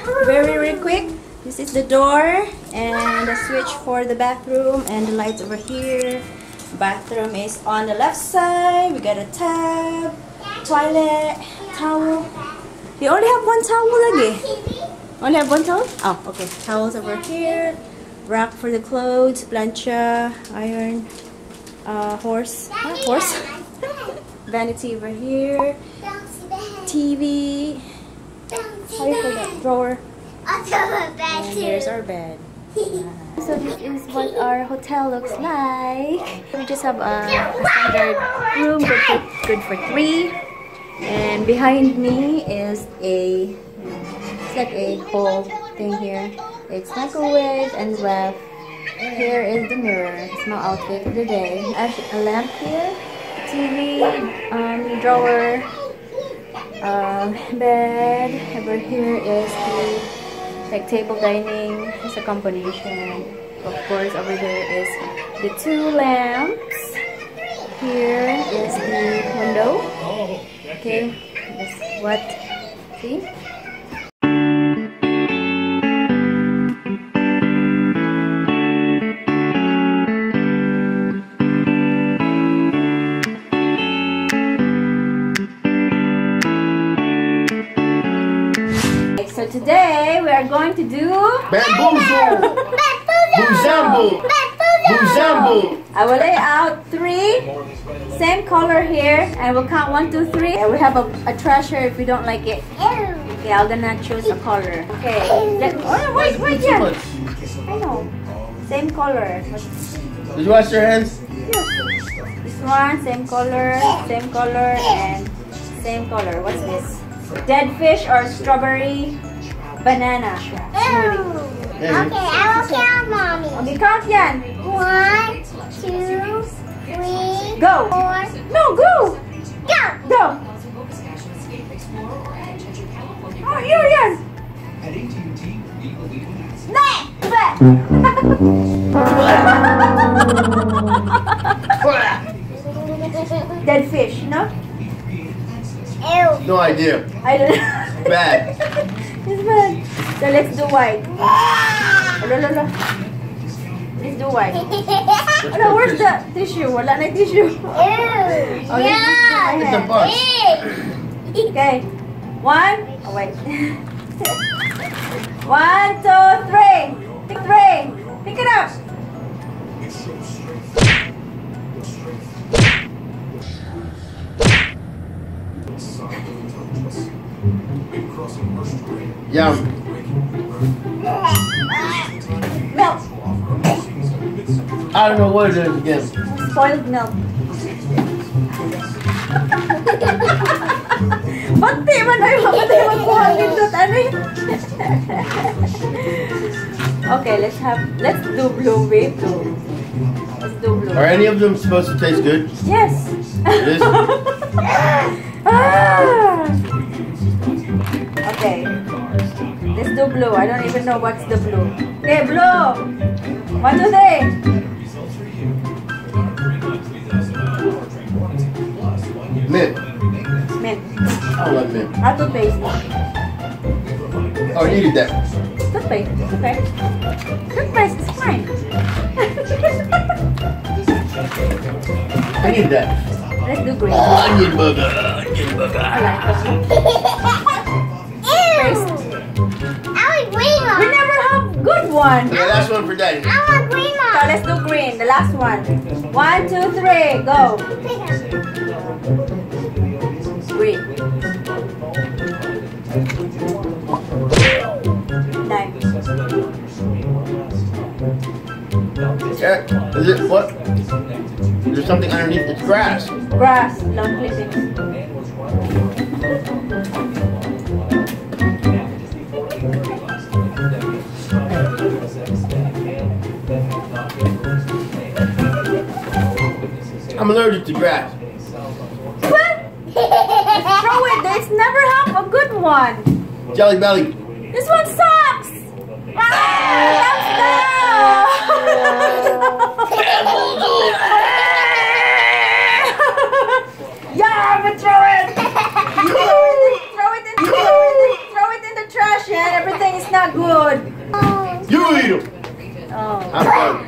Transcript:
very quick. This is the door and the switch for the bathroom and the lights over here. Bathroom is on the left side. We got a tub, toilet, towel. You only have one towel lagi? Only have one towel? Oh, okay. Towels over here. Rack for the clothes, plancha, iron, horse. Vanity over here. TV. How do you call that? Drawer. And here's our bed. So this is what our hotel looks like. We just have a standard room, good for 3. And behind me is it's like a whole thing here. It's microwave and left. Here is the mirror. It's my outfit for the day. A lamp here, TV, drawer, bed. Over here is the table dining. It's a combination. Of course, over there is the 2 lamps. Here is the window. Okay, that's what. See? So today we are going to do Boozled! Boozled! I will lay out 3 same color here and we'll count 1, 2, 3 and we have a treasure if we don't like it. Okay, I'm gonna choose a color. Okay, wait, yeah. I know. Same color. Did you wash your hands? Yeah. This one, same color, and same color. What's this? Dead fish or strawberry banana smoothie. Okay, I will count, Mommy. Okay, count yan. 1, 2, 3, Go. 4. No, go. Go. Oh, yan. Dead fish, no? Ew. No idea. I don't know. Bad. It's bad. So let's do white. Let's do white. Oh, where's the tissue? Wala na tissue. Ew. Oh, Yeah. It's a bunch. Okay. 1. Oh, wait. 1, 2, 3. Pick 3. Pick it up. Yum. Milk. I don't know what it is again. Spoiled milk. Bati man ay magkuha dito tani. Okay, let's do blue, babe. Let's do blue. Are any of them supposed to taste good? Yes. It is? Okay. Let's do blue. I don't even know what's the blue. Okay, blue. 1, 2, 3. Mint. Mint. I don't like mint. Toothpaste. Oh, I needed that. Toothpaste. Okay. Toothpaste is fine. I need that. Let's do green. Onion burger. Onion burger. I like that. Paste. I want green one. We never have good one. Yeah, that's one for Daddy. I want green So one. let's do green. The last one. 1, 2, 3. Go. Green. Nice. Yeah. Is it what? There's something underneath. It's grass. Grass. Long clippings. I'm allergic to grass. What? Throw it. There's never have a good one. Jelly belly. This one sucks. Yeah, but throw it. Throw it in the trash and everything Ew. Oh. I'm done.